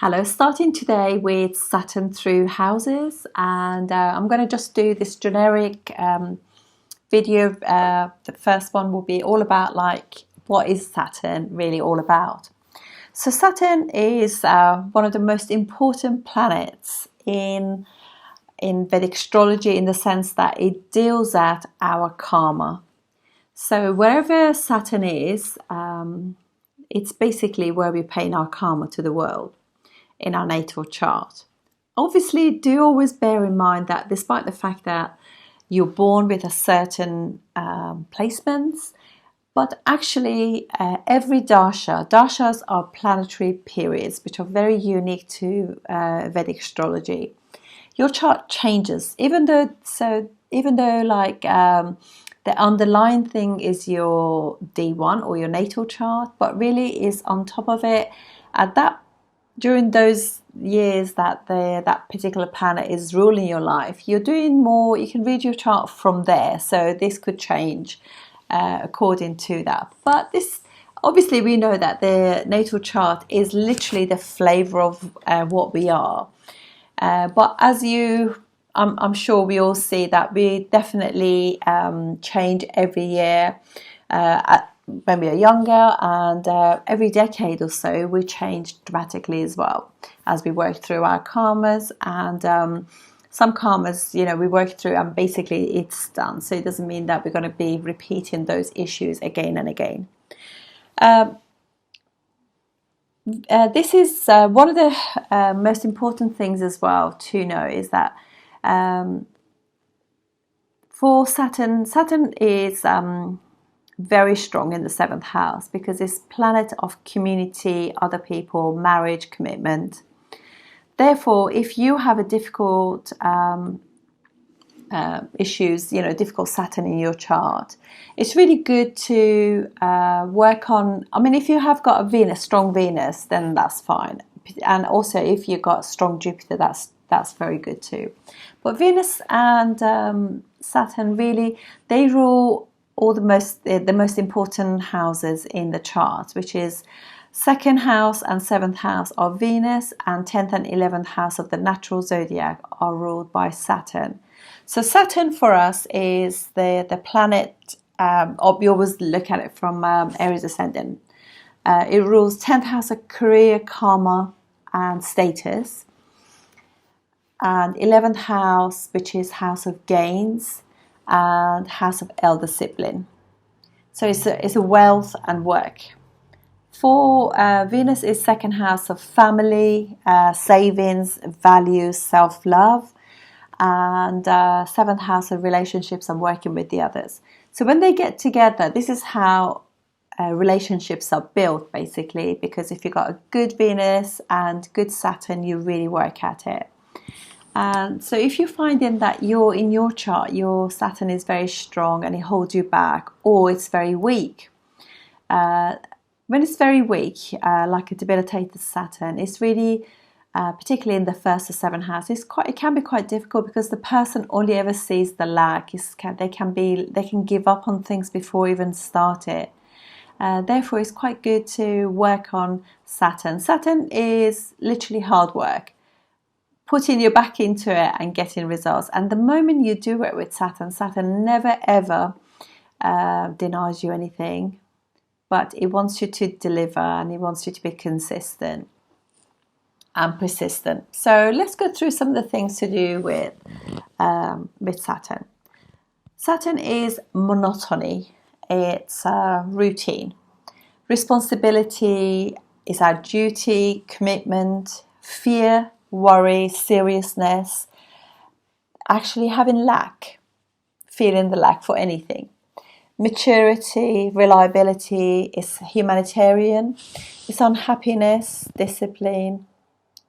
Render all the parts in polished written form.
Hello, starting today with Saturn through houses, and I'm going to just do this generic video. The first one will be all about what is Saturn really all about. So Saturn is one of the most important planets in Vedic astrology, in the sense that it deals at our karma. So wherever Saturn is, it's basically where we're paying our karma to the world in our natal chart. Obviously, do always bear in mind that despite the fact that you're born with a certain placements, but actually every dashas are planetary periods which are very unique to Vedic astrology. Your chart changes, even though the underlying thing is your D1 or your natal chart, but really is on top of it during those years that that particular planet is ruling your life. You're doing more, you can read your chart from there, so this could change according to that. But this, obviously we know that the natal chart is literally the flavor of what we are. But I'm sure we all see that we definitely change every year when we are younger, and every decade or so we change dramatically as well as we work through our karmas. And some karmas, we work through and basically it's done, so it doesn't mean that we're going to be repeating those issues again and again. This is one of the most important things as well to know, is that for Saturn is very strong in the 7th house, because it's planet of community, other people, marriage, commitment. Therefore, if you have a difficult issues, difficult Saturn in your chart, it's really good to work on. I mean, if you have got a strong Venus, then that's fine. And also, if you've got strong Jupiter, that's very good too. But Venus and Saturn, really, they rule all the most important houses in the chart, which is 2nd house and 7th house of Venus, and 10th and 11th house of the natural zodiac are ruled by Saturn. So Saturn for us is the planet, we always look at it from Aries ascendant. It rules 10th house of career, karma and status, and 11th house, which is house of gains, and house of elder sibling. So it's a wealth and work. For Venus is 2nd house of family, savings, values, self-love, and 7th house of relationships and working with the others. So when they get together, this is how relationships are built, basically, because if you've got a good Venus and good Saturn, you really work at it. And so if you're finding that in your chart, your Saturn is very strong and it holds you back, or it's very weak, when it's very weak, like a debilitated Saturn, it's really, particularly in the 1st or 7th house, it can be quite difficult, because the person only ever sees the lack. They can give up on things before even start it. Therefore, it's quite good to work on Saturn. Saturn is literally hard work, putting your back into it and getting results. And the moment you do it with Saturn never ever denies you anything, but it wants you to deliver, and it wants you to be consistent and persistent. So let's go through some of the things to do with Saturn. Saturn is monotony. It's routine. Responsibility is our duty, commitment, fear, worry, seriousness, actually having lack, feeling the lack for anything. Maturity, reliability is humanitarian. It's unhappiness, discipline.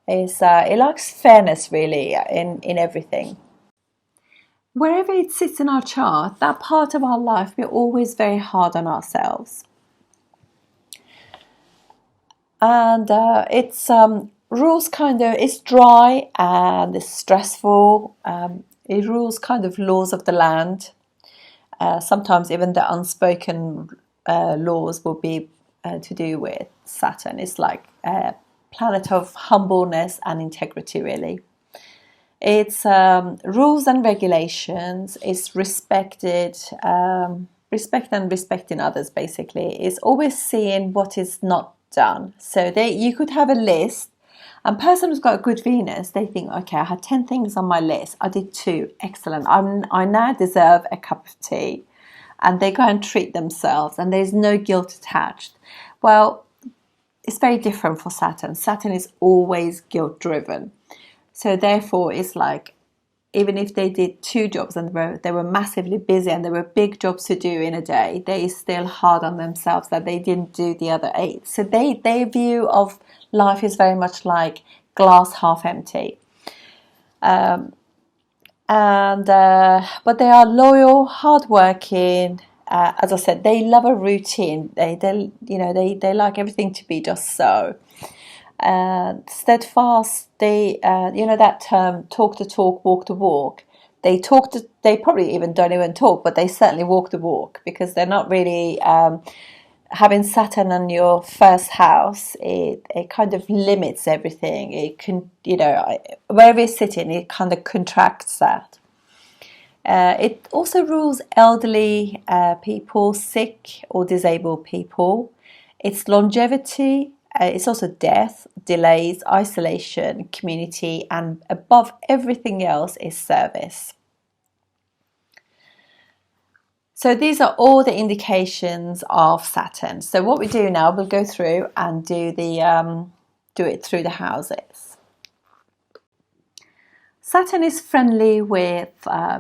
It likes fairness, really, in everything. Wherever it sits in our chart, that part of our life, we're always very hard on ourselves. And it's rules it's dry and it's stressful. It rules kind of laws of the land. Sometimes even the unspoken laws will be to do with Saturn. It's like planet of humbleness and integrity, really. It's rules and regulations. It's respected, respect and respecting others, basically. It's always seeing what is not done. So you could have a list, and person who's got a good Venus, they think, okay, I had 10 things on my list. I did 2. Excellent. I now deserve a cup of tea. And they go and treat themselves, and there's no guilt attached. Well, it's very different for Saturn. Saturn is always guilt-driven. So therefore, it's like, even if they did 2 jobs and they were massively busy and there were big jobs to do in a day, they is still hard on themselves that they didn't do the other 8. So their view of life is very much like glass half empty. But they are loyal, hardworking. As I said, they love a routine. They like everything to be just so. Steadfast. They that term, talk the talk, walk the walk. They probably even don't even talk, but they certainly walk the walk, because they're not really having Saturn on your first house. It kind of limits everything. It can, wherever it's sitting, it kind of contracts that. It also rules elderly people, sick or disabled people. It's longevity. It's also death, delays, isolation, community, and above everything else is service. So these are all the indications of Saturn. So what we do now, we'll go through and do it through the houses. Saturn is friendly with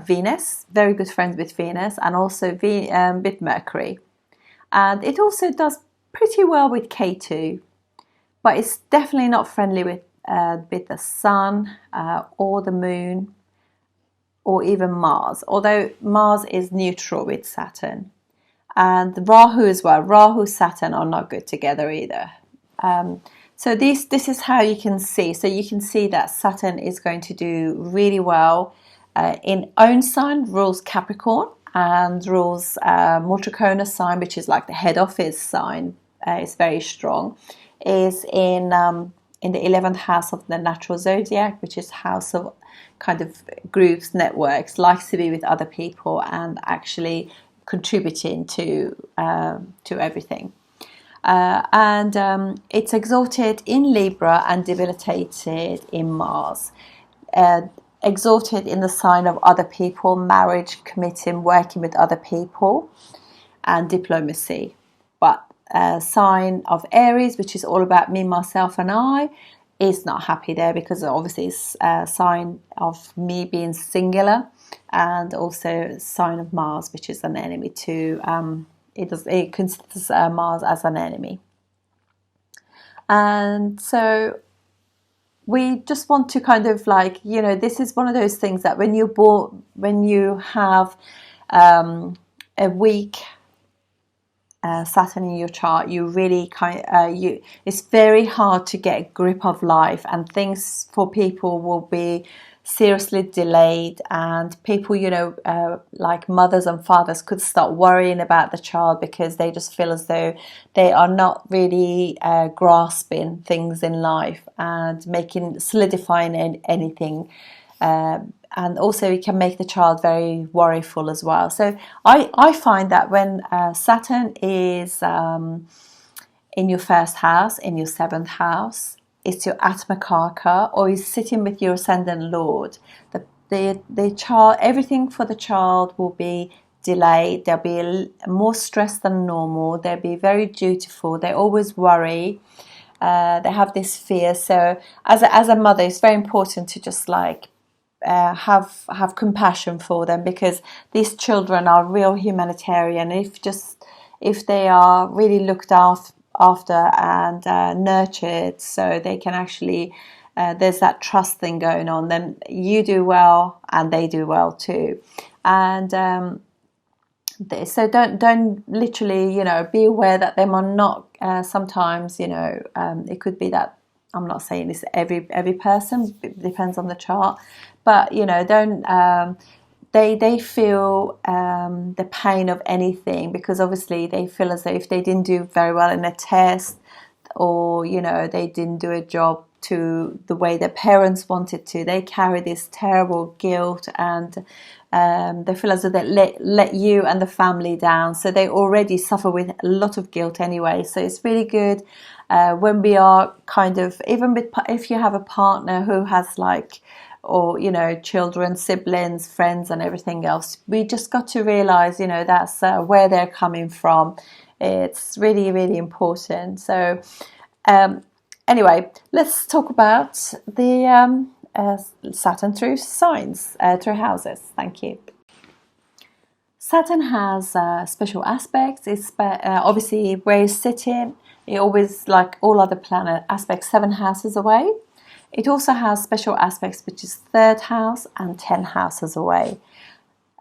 Venus, very good friends with Venus, and also with Mercury. And it also does pretty well with Ketu, but it's definitely not friendly with the Sun or the Moon, or even Mars, although Mars is neutral with Saturn. And Rahu as well. Rahu, Saturn are not good together either. So this is how you can see. So you can see that Saturn is going to do really well in own sign, rules Capricorn, and rules Motricona sign, which is like the head office sign. It's very strong. Is in the 11th house of the natural zodiac, which is house of kind of groups, networks, likes to be with other people and actually contributing to everything. And it's exalted in Libra and debilitated in Mars. Exalted in the sign of other people, marriage, committing, working with other people, and diplomacy. But sign of Aries, which is all about me, myself, and I, is not happy there, because obviously it's a sign of me being singular, and also sign of Mars, which is an enemy to it considers Mars as an enemy. And so we just want to kind of like, this is one of those things that when you have a weak Saturn in your chart, you really it's very hard to get a grip of life, and things for people will be seriously delayed, and people, like mothers and fathers, could start worrying about the child because they just feel as though they are not really grasping things in life and solidifying anything. And also it can make the child very worryful as well. So I find that when Saturn is in your first house, in your 7th house, it's your Atmakarka, or is sitting with your ascendant lord, the child, everything for the child will be delayed. They'll be more stressed than normal. They'll be very dutiful. They always worry. They have this fear. So as a mother, it's very important to just like have compassion for them, because these children are real humanitarian. If they are really looked after and nurtured, so they can actually there's that trust thing going on, then you do well and they do well too. And so don't literally, be aware that they are not sometimes, it could be that, I'm not saying this every person, it depends on the chart, but don't they feel the pain of anything, because obviously they feel as though if they didn't do very well in a test, or they didn't do a job to the way their parents wanted to, they carry this terrible guilt, and they feel as though they let you and the family down, so they already suffer with a lot of guilt anyway. So it's really good when we are kind of, even if you have a partner who has or children, siblings, friends and everything else, we just got to realize that's where they're coming from. It's really, really important. So anyway, let's talk about the Saturn through signs, through houses. Thank you. Saturn has special aspects. It's obviously where it's sitting. It always, like all other planet aspects, 7 houses away. It also has special aspects, which is 3rd house and 10 houses away.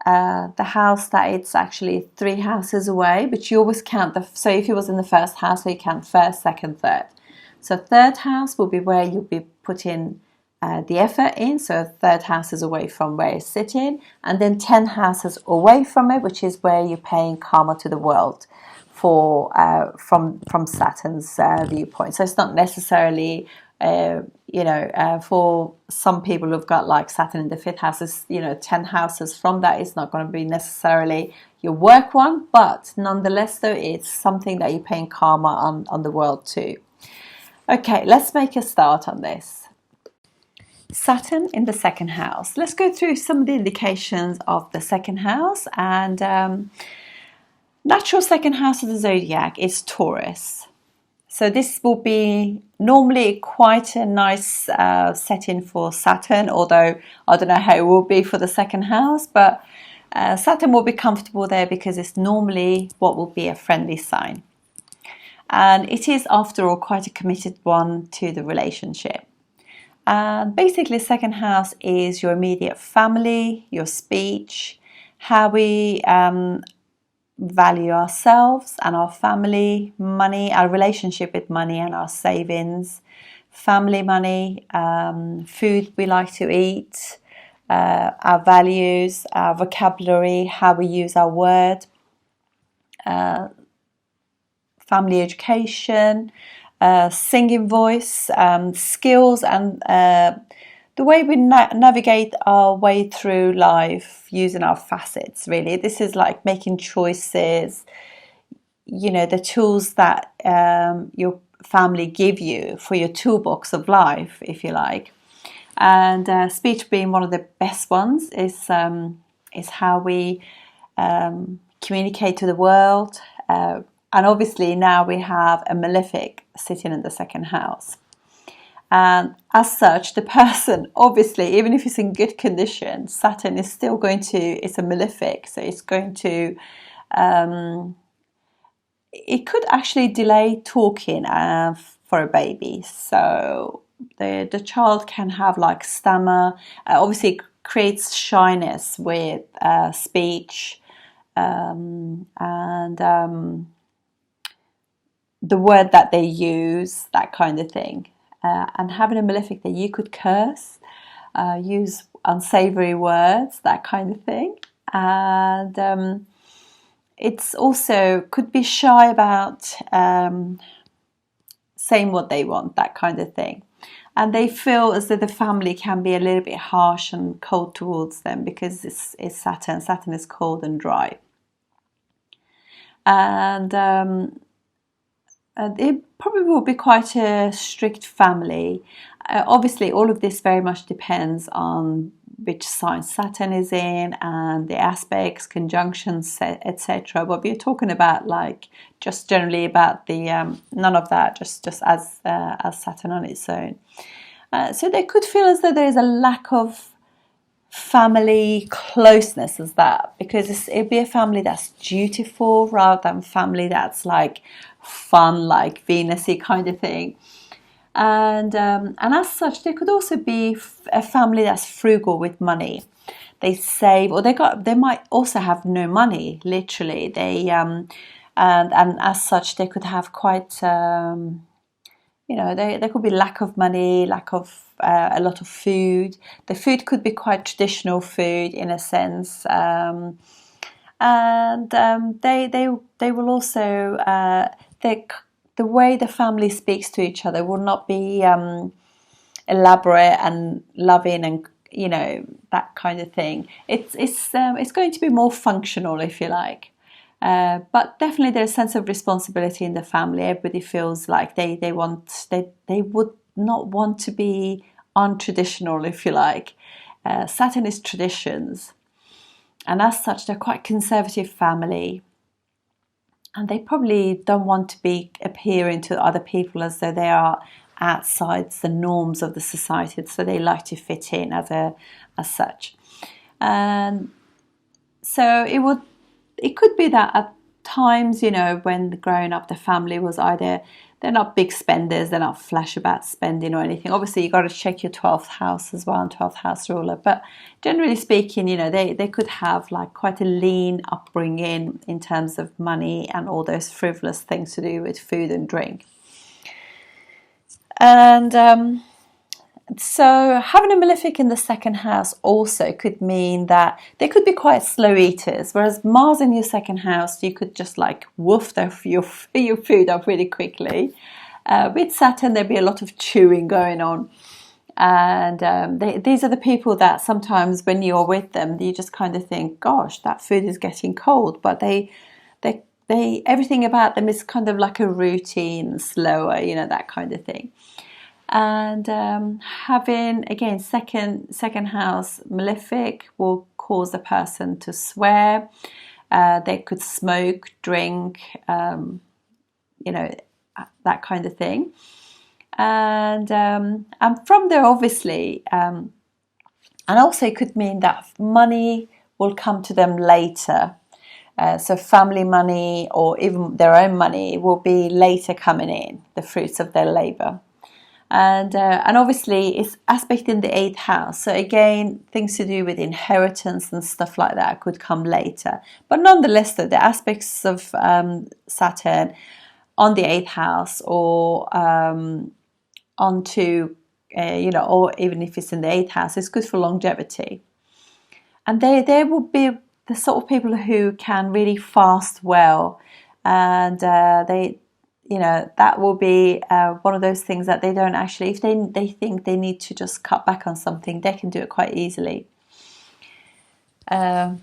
The house that it's actually 3 houses away, but you always count so if it was in the 1st house, so you count 1st, 2nd, 3rd. So 3rd house will be where you'll be putting the effort in. So 3rd house is away from where it's sitting, and then 10 houses away from it, which is where you're paying karma to the world for from Saturn's viewpoint. So it's not necessarily for some people who've got Saturn in the 5th house, is 10 houses from that. It's not going to be necessarily your work one, but nonetheless though, it's something that you're paying karma on the world too. Okay, let's make a start on this. Saturn in the 2nd house. Let's go through some of the indications of the 2nd house. And natural 2nd house of the zodiac is Taurus. So this will be normally quite a nice setting for Saturn, although I don't know how it will be for the 2nd house, but Saturn will be comfortable there because it's normally what will be a friendly sign. And it is, after all, quite a committed one to the relationship. And basically, 2nd house is your immediate family, your speech, how we value ourselves and our family, money, our relationship with money and our savings, family money, food we like to eat, our values, our vocabulary, how we use our word, family education, singing voice, skills, and the way we navigate our way through life using our facets. Really, this is like making choices, the tools that your family give you for your toolbox of life, if you like. And speech being one of the best ones is how we communicate to the world. And obviously now we have a malefic sitting in the 2nd house. And as such, the person, obviously, even if it's in good condition, Saturn is still going to, it's a malefic, so it's going to, it could actually delay talking for a baby. So the child can have stammer, obviously it creates shyness with speech, and the word that they use, that kind of thing. And having a malefic that you could curse, use unsavory words, that kind of thing. And it's also could be shy about saying what they want, that kind of thing. And they feel as though the family can be a little bit harsh and cold towards them because it's Saturn. Saturn is cold and dry. And it probably will be quite a strict family. Obviously, all of this very much depends on which sign Saturn is in and the aspects, conjunctions, etc. But we're talking about just generally about the none of that, just as Saturn on its own. So they could feel as though there is a lack of family closeness as that, because it'd be a family that's dutiful rather than family that's fun, Venus-y kind of thing. And as such, there could also be a family that's frugal with money. They save, or they might also have no money. Literally, and as such, they could have quite there could be lack of money, lack of a lot of food. The food could be quite traditional food in a sense, and they will also the the way the family speaks to each other will not be elaborate and loving and that kind of thing. It's going to be more functional, if you like. But definitely there's a sense of responsibility in the family. Everybody feels like they would not want to be untraditional, if you like. Saturn is traditions, and as such they're quite conservative family, and they probably don't want to be appearing to other people as though they are outside the norms of the society, so they like to fit in as such. And so it could be that at times, when growing up, the family was either, they're not big spenders, they're not flash about spending or anything. Obviously, you've got to check your 12th house as well, and 12th house ruler. But generally speaking, they could have like quite a lean upbringing in terms of money and all those frivolous things to do with food and drink. And so having a malefic in the second house also could mean that they could be quite slow eaters, whereas Mars in your second house, you could just like woof your food up really quickly. With Saturn, there'd be a lot of chewing going on. And these are the people that sometimes when you're with them, you just kind of think, gosh, that food is getting cold. But they everything about them is kind of like a routine, slower, that kind of thing. And having, again, second house malefic will cause the person to swear. They could smoke, drink, that kind of thing. And from there, obviously, and also it could mean that money will come to them later. So family money or even their own money will be later coming in, the fruits of their labour. And obviously it's aspect in the 8th house. So again, things to do with inheritance and stuff like that could come later. But nonetheless, though, the aspects of Saturn on the 8th house or onto, or even if it's in the 8th house, it's good for longevity. And they will be the sort of people who can really fast well, and that will be one of those things that they don't actually, if they think they need to just cut back on something, they can do it quite easily. From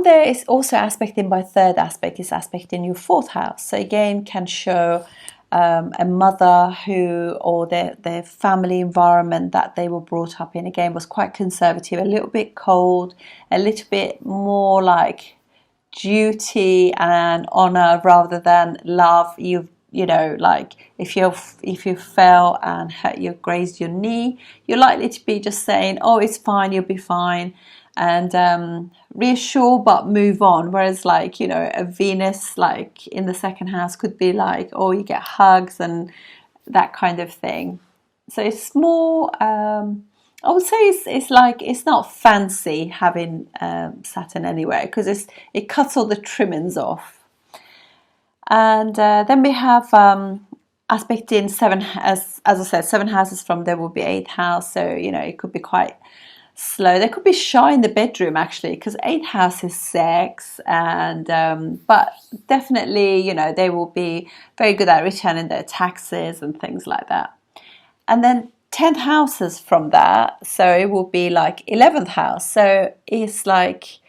there, it's also aspecting by third aspect, is aspecting your 4th house. So again, can show a mother who, or their family environment that they were brought up in, again, was quite conservative, a little bit cold, a little bit more like duty and honor rather than love. Like if you fell and you grazed your knee, you're likely to be just saying, oh, it's fine, you'll be fine, and reassure but move on. Whereas like a Venus like in the second house could be like, oh, you get hugs and that kind of thing. So it's more I would say it's not fancy having Saturn anywhere, because it cuts all the trimmings off. And then we have aspect in 7, as I said, 7 houses from there will be 8th house. So it could be quite slow. They could be shy in the bedroom actually, because 8th house is sex, and but definitely they will be very good at returning their taxes and things like that. And then 10th houses from that, so it will be like 11th house. So it's aspect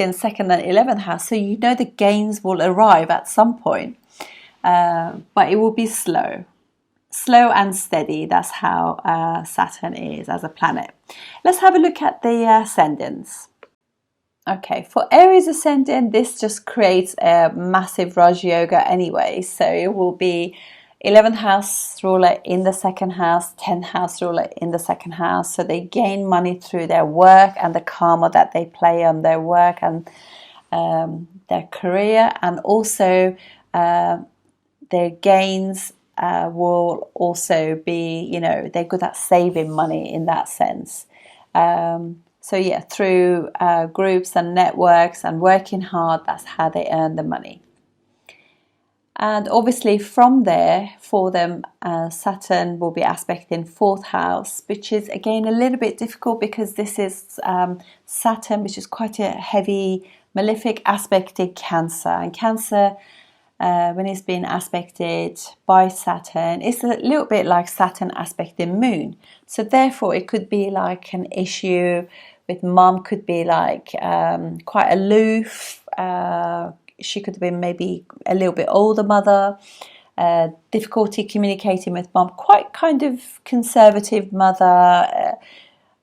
in 2nd and 11th house. So the gains will arrive at some point, but it will be slow and steady. That's how Saturn is as a planet. Let's have a look at the ascendants. Okay, for Aries ascendant, this just creates a massive Raj Yoga anyway. So it will be 11th house ruler in the second house, 10th house ruler in the second house. So they gain money through their work and the karma that they play on their work and their career. And also their gains will also be, they're good at saving money in that sense. So yeah, through groups and networks and working hard, that's how they earn the money. And obviously from there, for them, Saturn will be aspecting 4th house, which is again a little bit difficult because this is Saturn, which is quite a heavy Malefic aspected Cancer, and Cancer, when it's been aspected by Saturn, it's a little bit like Saturn aspecting Moon. So therefore it could be like an issue with mum, could be like quite aloof. She could have been maybe a little bit older mother, difficulty communicating with mum, quite kind of conservative mother,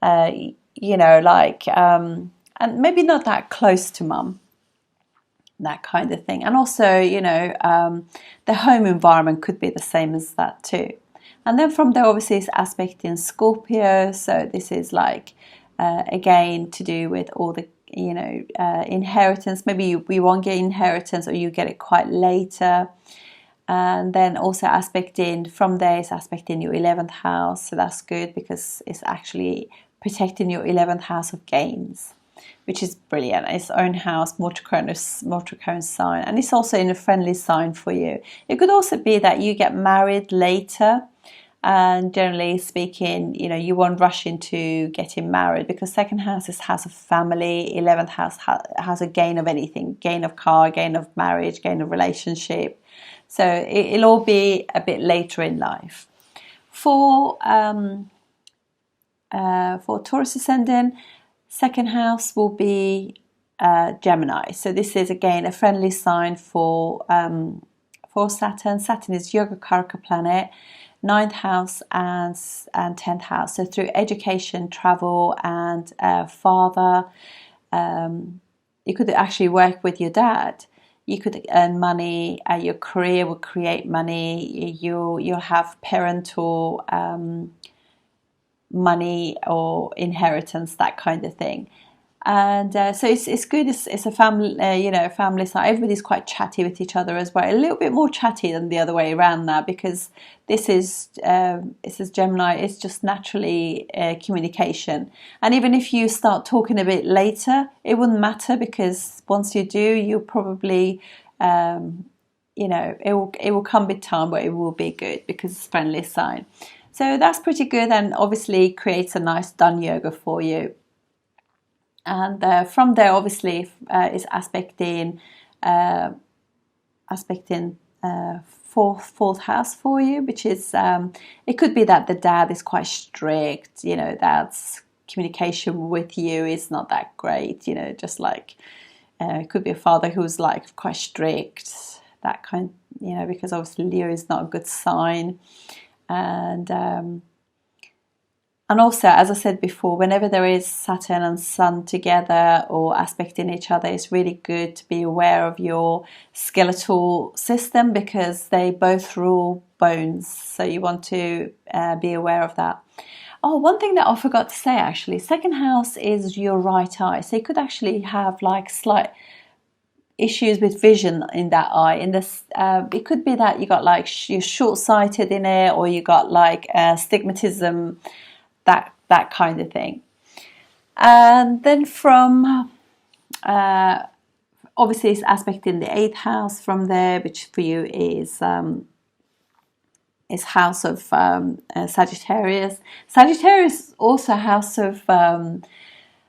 you know, like, and maybe not that close to mum, that kind of thing. And also, you know, the home environment could be the same as that too. And then from there, obviously, it's aspect in Scorpio. So this is like, again, to do with all the, you know, inheritance. Maybe we won't get inheritance, or you get it quite later. And then also aspect in, from there, it's aspect in your 11th house. So that's good because it's actually protecting your 11th house of gains, which is brilliant. Its own house, Mortocone sign, and it's also in a friendly sign for you. It could also be that you get married later, and generally speaking, you know, you won't rush into getting married because second house is house of family, 11th house has a gain of anything, gain of car, gain of marriage, gain of relationship. So it'll all be a bit later in life. For Taurus ascendant, second house will be Gemini. So this is again a friendly sign for Saturn. Saturn is Yogacaraka planet, 9th house and 10th house. So through education, travel, and father, you could actually work with your dad. You could earn money. Your career will create money. You'll have parental money or inheritance, that kind of thing. And so it's good. It's a family, you know, family side. Everybody's quite chatty with each other as well. A little bit more chatty than the other way around now, because this is Gemini. It's just naturally communication. And even if you start talking a bit later, it wouldn't matter, because once you do, you'll probably, you know, it will come with time where it will be good because it's friendly sign. So that's pretty good, and obviously creates a nice done yoga for you. And from there, obviously, is aspecting fourth house for you, which is it could be that the dad is quite strict. You know, dad's communication with you is not that great. You know, just like it could be a father who's like quite strict, that kind. You know, because obviously Leo is not a good sign. And also, as I said before, whenever there is Saturn and Sun together or aspecting each other, it's really good to be aware of your skeletal system, because they both rule bones. So you want to be aware of that. Oh, one thing that I forgot to say, actually, second house is your right eye. So you could actually have like slight issues with vision in that eye. In this, it could be that you got like you're short-sighted in it, or you got like stigmatism, that kind of thing. And then from obviously it's aspect in the 8th house from there, which for you is house of Sagittarius. Sagittarius also house of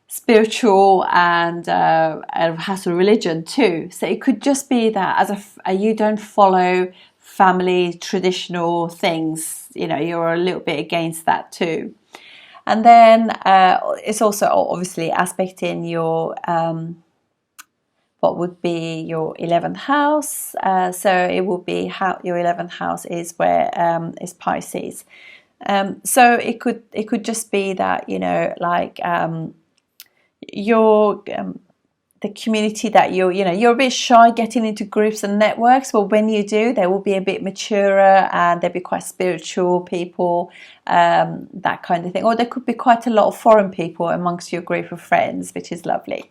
spiritual and house of religion too. So it could just be that as you don't follow family traditional things, you know, you're a little bit against that too. And then it's also obviously aspecting your what would be your 11th house. So it will be how your 11th house is where is Pisces. So it could just be that, you know, like your the community that you're a bit shy getting into groups and networks, but when you do, they will be a bit maturer and they'll be quite spiritual people, that kind of thing. Or there could be quite a lot of foreign people amongst your group of friends, which is lovely.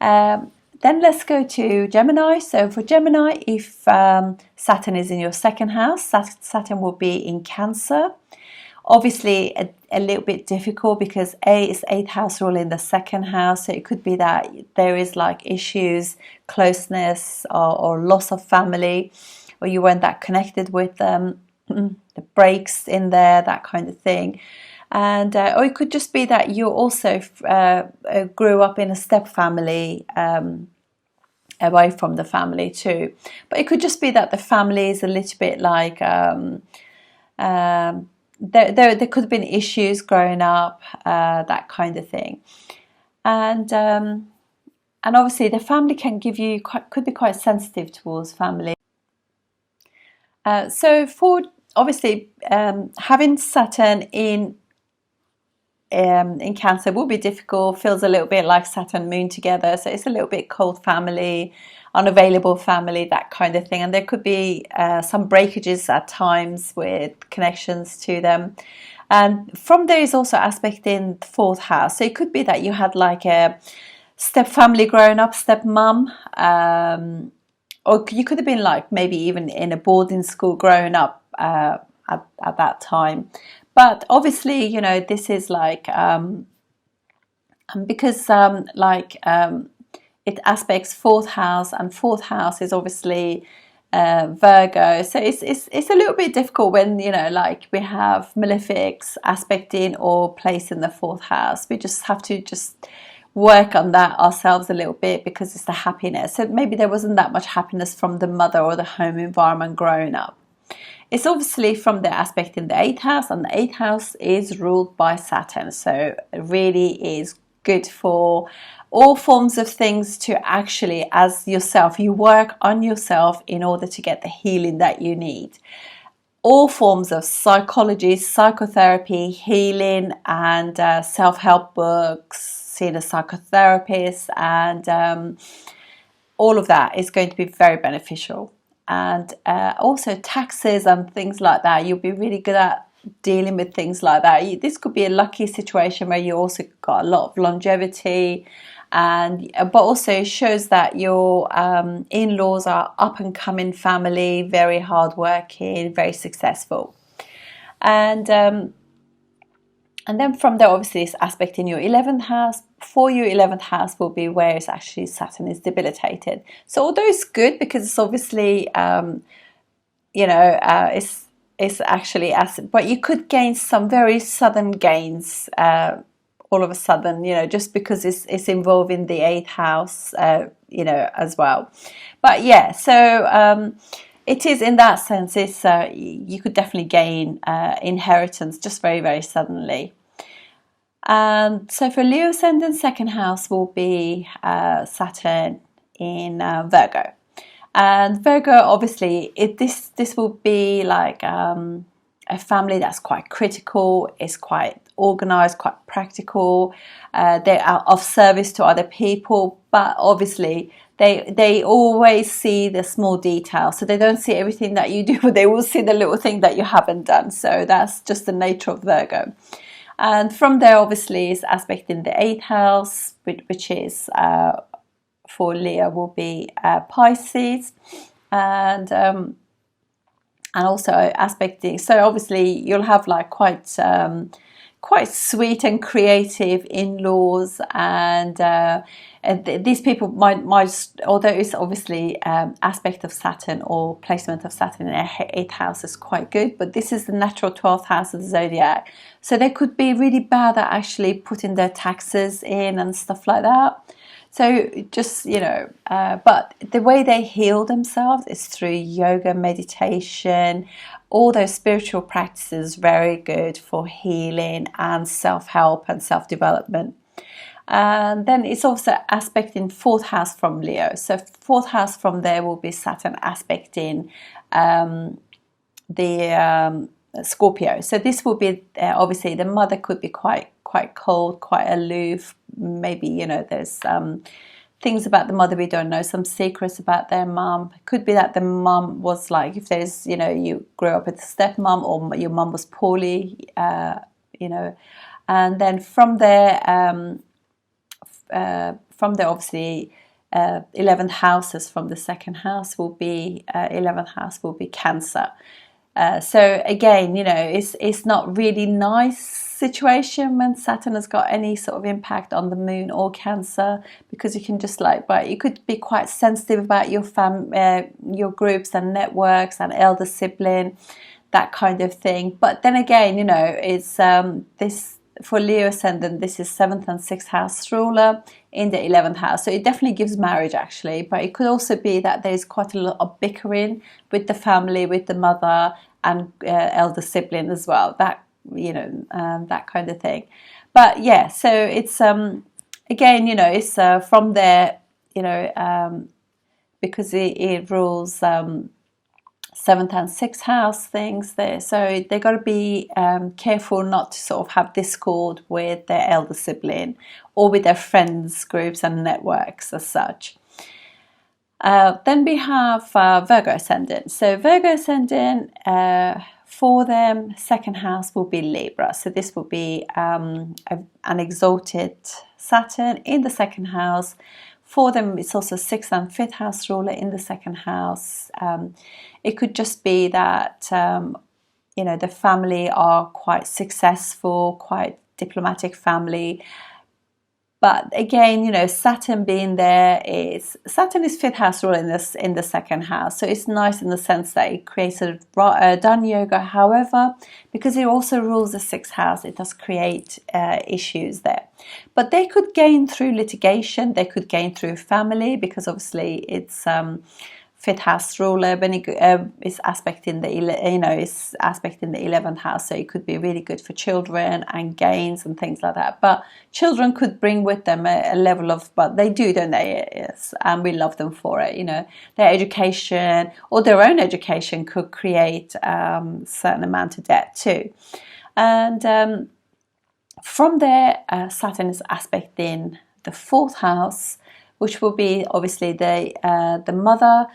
Then let's go to Gemini. So for Gemini, if Saturn is in your second house, Saturn will be in Cancer. Obviously a little bit difficult because it's 8th house rule in the second house, so it could be that there is like issues, closeness, or loss of family, or you weren't that connected with them, the breaks in there, that kind of thing. And or it could just be that you also grew up in a step family, away from the family too. But it could just be that the family is a little bit like there could have been issues growing up, that kind of thing. And obviously the family can give you could be quite sensitive towards family. So for obviously having Saturn in Cancer will be difficult, feels a little bit like Saturn Moon together, so it's a little bit cold family, unavailable family, that kind of thing. And there could be some breakages at times with connections to them. And from there is also aspect in the 4th house, so it could be that you had like a step family growing up, step mum, or you could have been like maybe even in a boarding school growing up at that time. But obviously, you know, this is like because it aspects 4th house, and 4th house is obviously Virgo, so it's a little bit difficult when, you know, like we have malefics aspecting or placed in the 4th house. We just have to just work on that ourselves a little bit, because it's the happiness. So maybe there wasn't that much happiness from the mother or the home environment growing up. It's obviously from the aspect in the 8th house, and the 8th house is ruled by Saturn, so it really is good for all forms of things to actually, as yourself, you work on yourself in order to get the healing that you need. All forms of psychology, psychotherapy, healing, and self-help books, seeing a psychotherapist, and all of that is going to be very beneficial. And also taxes and things like that, you'll be really good at dealing with things like that. This could be a lucky situation where you also got a lot of longevity, and but also shows that your in-laws are up and coming family, very hardworking, very successful. And then from there, obviously, this aspect in your 11th house. For your 11th house will be where it's actually Saturn is debilitated. So although it's good, because it's obviously, it's actually, but you could gain some very sudden gains all of a sudden, you know, just because it's involving the 8th house, as well. But yeah, so it is, in that sense, it's you could definitely gain inheritance just very, very suddenly. And so for Leo ascendant, 2nd house will be Saturn in Virgo. And Virgo, obviously, this will be like a family that's quite critical, is quite organized, quite practical. They are of service to other people, but obviously they always see the small details. So they don't see everything that you do, but they will see the little thing that you haven't done. So that's just the nature of Virgo. And from there, obviously, is aspect in the 8th house, which is for Leo will be Pisces, and also aspecting. So obviously, you'll have like quite sweet and creative in-laws, and these people might, although it's obviously aspect of Saturn or placement of Saturn in their 8th house is quite good, but this is the natural 12th house of the zodiac, so they could be really bad at actually putting their taxes in and stuff like that. So just, but the way they heal themselves is through yoga, meditation, all those spiritual practices, very good for healing and self-help and self-development. And then it's also aspect in 4th house from Leo. So 4th house from there will be Saturn aspect in the Scorpio. So this will be obviously the mother could be quite cold, quite aloof. Maybe there's things about the mother we don't know, some secrets about their mum. Could be that the mum was like, if there's you grew up with a stepmom, or your mum was poorly, and then from there obviously 11th houses from the 2nd house will be 11th house will be Cancer. So again, it's not really nice situation when Saturn has got any sort of impact on the moon or Cancer, because you can just you could be quite sensitive about your groups and networks and elder sibling, that kind of thing. But then again, it's this for Leo ascendant, this is 7th and 6th house ruler in the 11th house. So it definitely gives marriage actually, but it could also be that there's quite a lot of bickering with the family, with the mother and elder sibling as well. That, you know, that kind of thing. But yeah, so it's again, you know, it's from there, you know, because it rules 7th and 6th house things there, so they got to be careful not to sort of have discord with their elder sibling or with their friends groups and networks as such. Then we have Virgo ascendant. So Virgo ascendant, for them, second house will be Libra. So this will be an exalted Saturn in the second house. For them, it's also 6th and 5th house ruler in the second house. It could just be that, you know, the family are quite successful, quite diplomatic family. But again, you know, Saturn being there Saturn is 5th house ruler in the second house. So it's nice in the sense that it creates a Dhan yoga. However, because it also rules the 6th house, it does create issues there. But they could gain through litigation. They could gain through family, because obviously it's 5th house ruler, but it's aspecting the, you know, it's aspecting the 11th house, so it could be really good for children and gains and things like that. But children could bring with them a level of, but they do, don't they? Yes, and we love them for it. You know, their education or their own education could create certain amount of debt too. And from there, Saturn is aspecting the 4th house, which will be obviously the mother.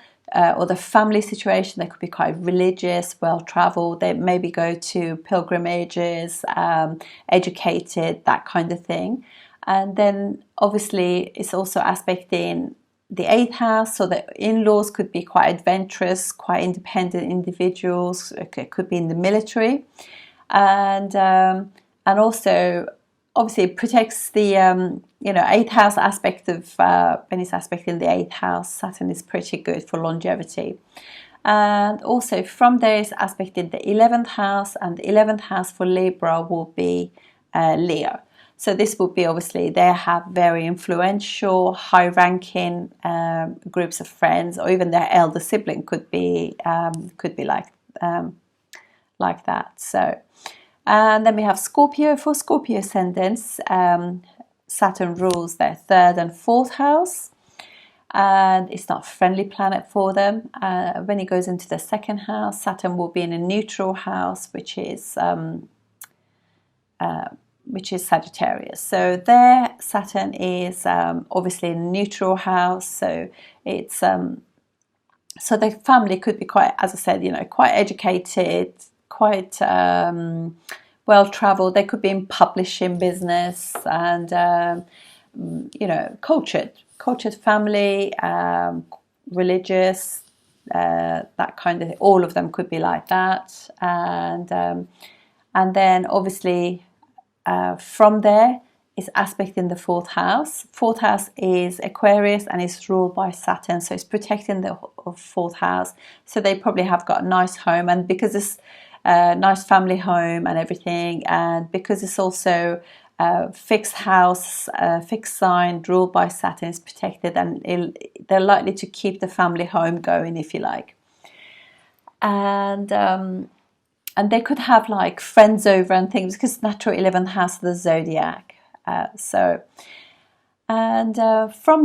Or the family situation. They could be quite religious, well-travelled. They maybe go to pilgrimages, educated, that kind of thing. And then obviously it's also aspecting the 8th house, so the in-laws could be quite adventurous, quite independent individuals. It could be in the military, and also obviously it protects the you know, 8th house aspect of when it's aspecting the 8th house. Saturn is pretty good for longevity. And also from there is aspected the 11th house, and the 11th house for Libra will be Leo. So this will be obviously, they have very influential, high-ranking groups of friends, or even their elder sibling could be like that. So, and then we have Scorpio. For Scorpio ascendants, Saturn rules their 3rd and 4th house, and it's not a friendly planet for them. When it goes into the 2nd house, Saturn will be in a neutral house, which is Sagittarius. So there, Saturn is obviously in a neutral house. So it's so the family could be quite, as I said, you know, quite educated, quite well-travelled. They could be in publishing business, and you know, cultured family, religious, that kind of thing. All of them could be like that. And then obviously from there is aspect in the 4th house. 4th house is Aquarius and is ruled by Saturn, so it's protecting the 4th house. So they probably have got a nice home, and because it's nice family home and everything, and because it's also fixed house, fixed sign ruled by Saturn, is protected, and they're likely to keep the family home going, if you like. And they could have like friends over and things, because natural 11th house of the zodiac. From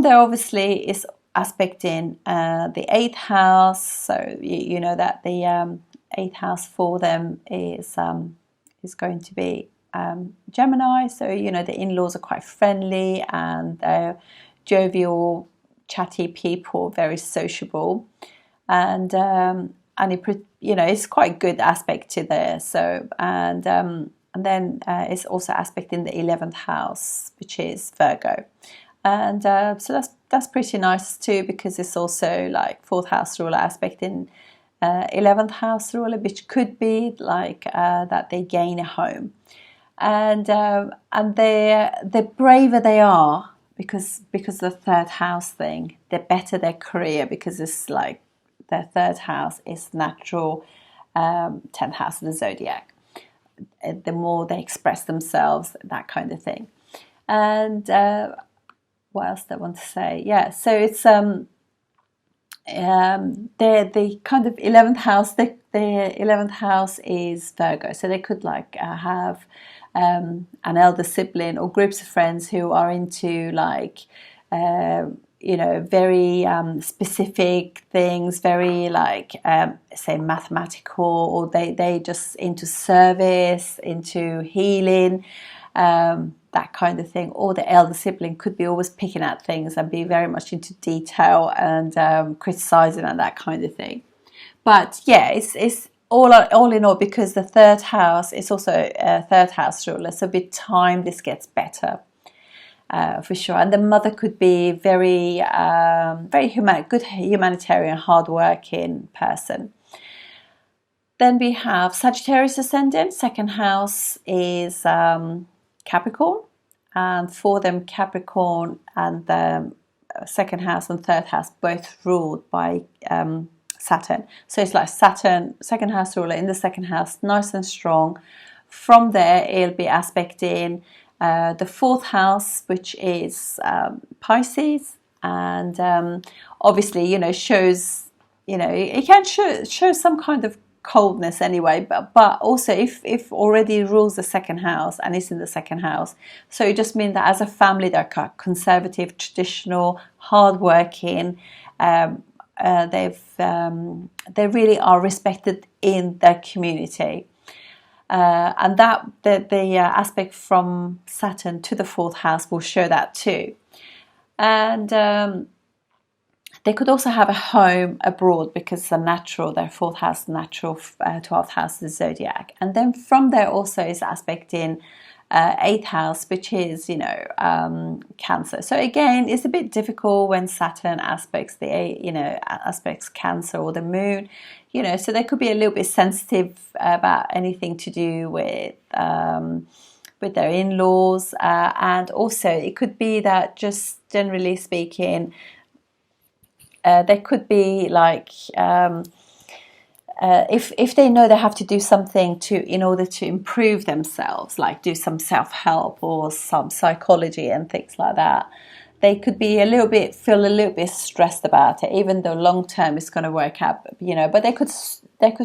there, obviously, is aspecting the 8th house. So you know that the 8th house for them is going to be Gemini. So you know the in-laws are quite friendly and they're jovial, chatty people, very sociable, and it, you know, it's quite good aspect to there. So and then it's also aspect in the 11th house, which is Virgo, and so that's pretty nice too, because it's also like 4th house ruler aspect in 11th house ruler, which could be like that they gain a home, and the braver they are, because the 3rd house thing, the better their career, because it's like their 3rd house is natural 10th house of the zodiac. the more they express themselves, that kind of thing. And what else do I want to say? Yeah, so it's the kind of 11th house. The 11th house is Virgo, so they could like have an elder sibling or groups of friends who are into like very specific things, very like say mathematical, or they just into service, into healing, that kind of thing. Or the elder sibling could be always picking at things and be very much into detail and criticizing and that kind of thing. But yeah, it's all in all, because the third house is also a third house ruler, so with time this gets better. For sure. And the mother could be very good humanitarian, hardworking person. Then we have Sagittarius ascendant. Second house is Capricorn, and for them Capricorn and the second house and third house both ruled by Saturn. So it's like Saturn, second house ruler in the second house, nice and strong. From there it'll be aspecting the fourth house, which is Pisces, and obviously, shows, it can show some kind of coldness anyway, but also if already rules the second house and is in the second house, so it just means that as a family they're conservative, traditional, hardworking. They really are respected in their community. And that the aspect from Saturn to the fourth house will show that too. And they could also have a home abroad, because their fourth house, natural 12th house is zodiac. And then from there also is aspecting 8th house, which is Cancer. So again, it's a bit difficult when Saturn aspects aspects Cancer or the moon, so they could be a little bit sensitive about anything to do with their in-laws, and also it could be that, just generally speaking, they could be like if they know they have to do something in order to improve themselves, like do some self-help or some psychology and things like that, they could be feel a little bit stressed about it, even though long term it's going to work out, but they could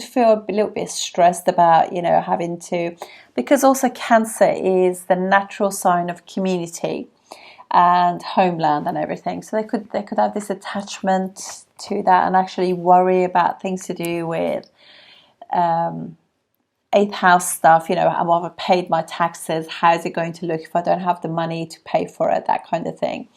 feel a little bit stressed about having to, because also Cancer is the natural sign of community and homeland and everything, so they could have this attachment to that and actually worry about things to do with 8th house stuff. I've paid my taxes, how's it going to look if I don't have the money to pay for it, that kind of thing.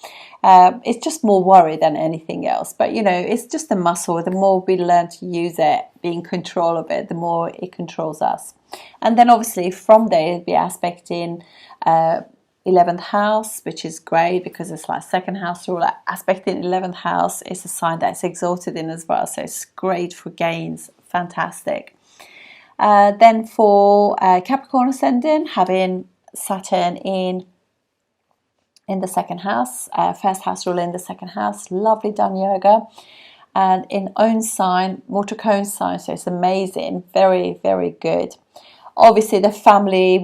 It's just more worry than anything else, but it's just a muscle. The more we learn to use it, be in control of it, the more it controls us. And then obviously from there it'll be aspecting 11th house, which is great because it's like second house ruler. Aspecting 11th house is a sign that's exalted in as well, so it's great for gains, fantastic. Then for Capricorn ascendant, having Saturn in the second house, first house ruler in the second house, lovely Dhan Yoga, and in own sign, water cone sign, so it's amazing, very, very good. Obviously the family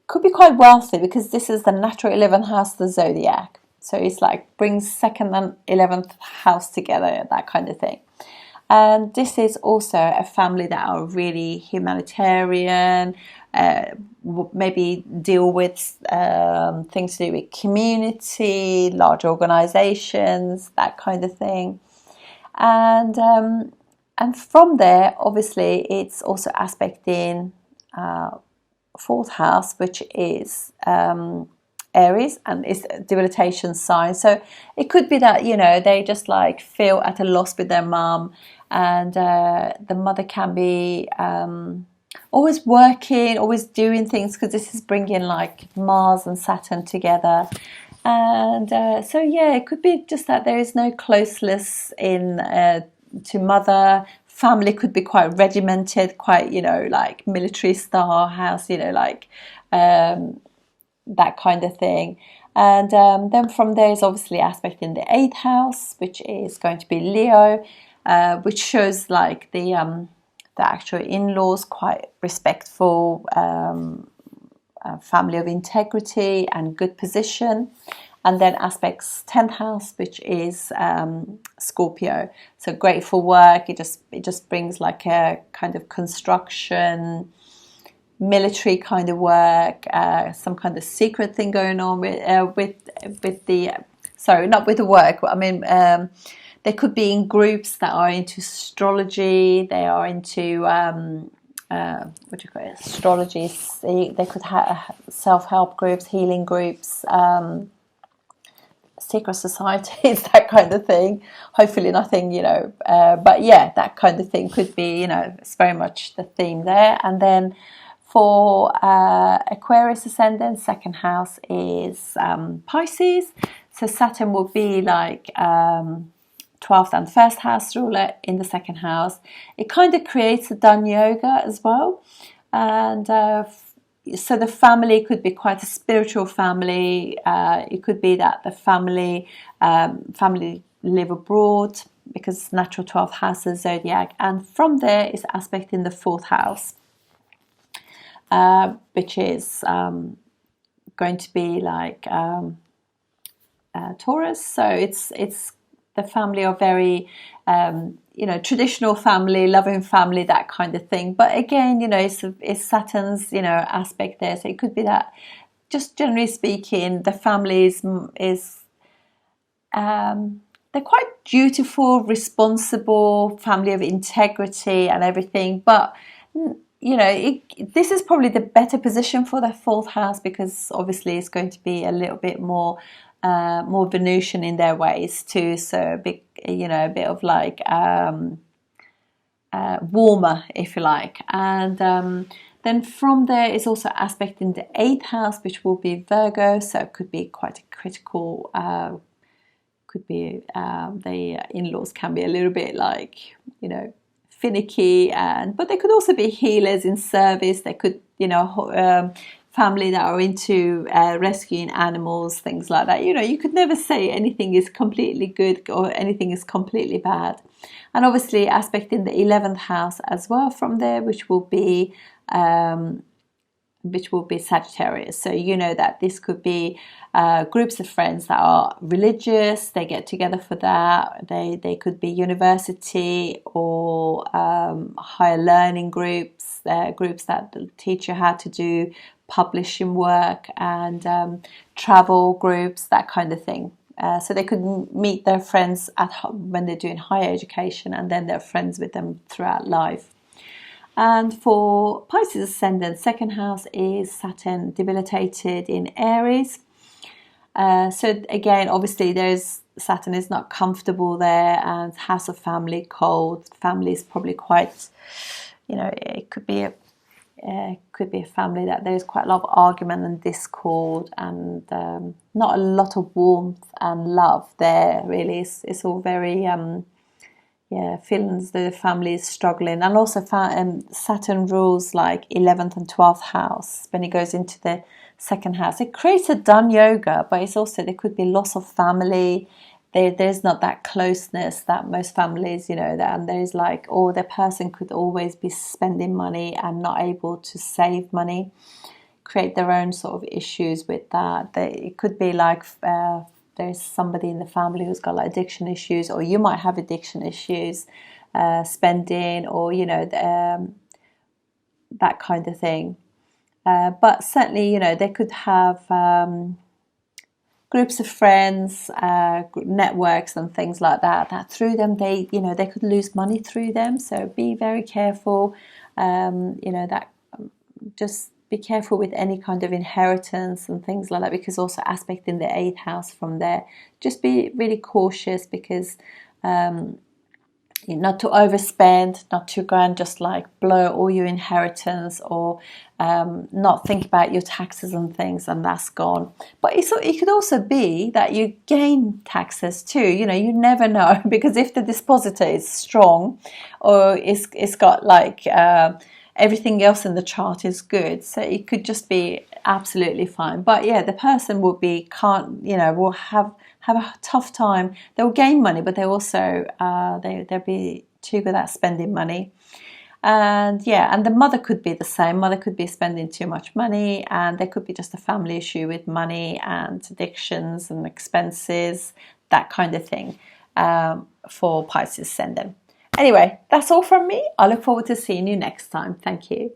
could be quite wealthy, because this is the natural 11th house of the zodiac, so it's like brings second and 11th house together, that kind of thing. And this is also a family that are really humanitarian, maybe deal with things to do with community, large organizations, that kind of thing. And from there, obviously, it's also aspecting fourth house, which is Aries, and it's a debilitation sign. So it could be that they just like feel at a loss with their mum, and the mother can be always working, always doing things, because this is bringing like Mars and Saturn together. And so yeah, it could be just that there is no closeness to mother. Family could be quite regimented, quite like military style house, like that kind of thing. And then from there is obviously aspect in the 8th house, which is going to be Leo, which shows like the the actual in-laws, quite respectful, family of integrity and good position. And then aspects 10th house, which is Scorpio. So great for work. It just brings like a kind of construction, military kind of work, some kind of secret thing going on with the, sorry, not with the work. I mean, they could be in groups that are into astrology. They are into what do you call it? Astrology. They could have self-help groups, healing groups. Secret societies, that kind of thing. Hopefully nothing, but yeah, that kind of thing could be, it's very much the theme there. And then for Aquarius ascendant, second house is Pisces. So Saturn will be like 12th and first house ruler in the second house. It kind of creates a Dhan yoga as well. And so the family could be quite a spiritual family. It could be that the family live abroad because natural 12th house is zodiac, and from there is aspect in the 4th house, which is going to be like Taurus. So it's the family are very traditional family, loving family, that kind of thing. But again, it's Saturn's, aspect there. So it could be that, just generally speaking, the family is they're quite dutiful, responsible, family of integrity and everything. But, this is probably the better position for the 4th house, because obviously it's going to be a little bit more Venusian in their ways too, so a bit of like warmer, if you like. And then from there is also aspect in the 8th house, which will be Virgo, so it could be quite a critical, could be the in-laws can be a little bit like, finicky, but they could also be healers in service. They could, family that are into rescuing animals, things like that. You could never say anything is completely good or anything is completely bad. And obviously aspect in the 11th house as well from there, which will be Sagittarius. So that this could be groups of friends that are religious. They get together for that. They could be university or higher learning groups. Groups that teach you how to do publishing work, and travel groups, that kind of thing. So they could meet their friends when they're doing higher education, and then they're friends with them throughout life. And for Pisces ascendant, second house is Saturn debilitated in Aries. So again, obviously Saturn is not comfortable there, and house of family, cold. Family is probably quite, it could be a family that there is quite a lot of argument and discord, and not a lot of warmth and love there, really. It's all very feelings the family is struggling. And also Saturn rules like 11th and 12th house. When it goes into the second house, it creates a Dhan yoga, but it's also, there could be loss of family. There's not that closeness that most families, and there's like, the person could always be spending money and not able to save money, create their own sort of issues with that. It could be like there's somebody in the family who's got like addiction issues, or you might have addiction issues, spending, or that kind of thing. But certainly, they could have groups of friends, networks and things like that, that through them they could lose money through them. So be very careful, that just be careful with any kind of inheritance and things like that, because also aspect in the 8th house from there. Just be really cautious, because not to overspend, not to go and just like blow all your inheritance, or not think about your taxes and things, and that's gone. But it could also be that you gain taxes too. You never know, because if the dispositor is strong, or it's got like everything else in the chart is good, so it could just be absolutely fine. But yeah, the person will have a tough time. They'll gain money, but they also they'll be too good at spending money. And yeah, and the mother could be the same. Mother could be spending too much money, and there could be just a family issue with money and addictions and expenses, that kind of thing, for Pisces ascendant. Anyway, that's all from me. I look forward to seeing you next time. Thank you.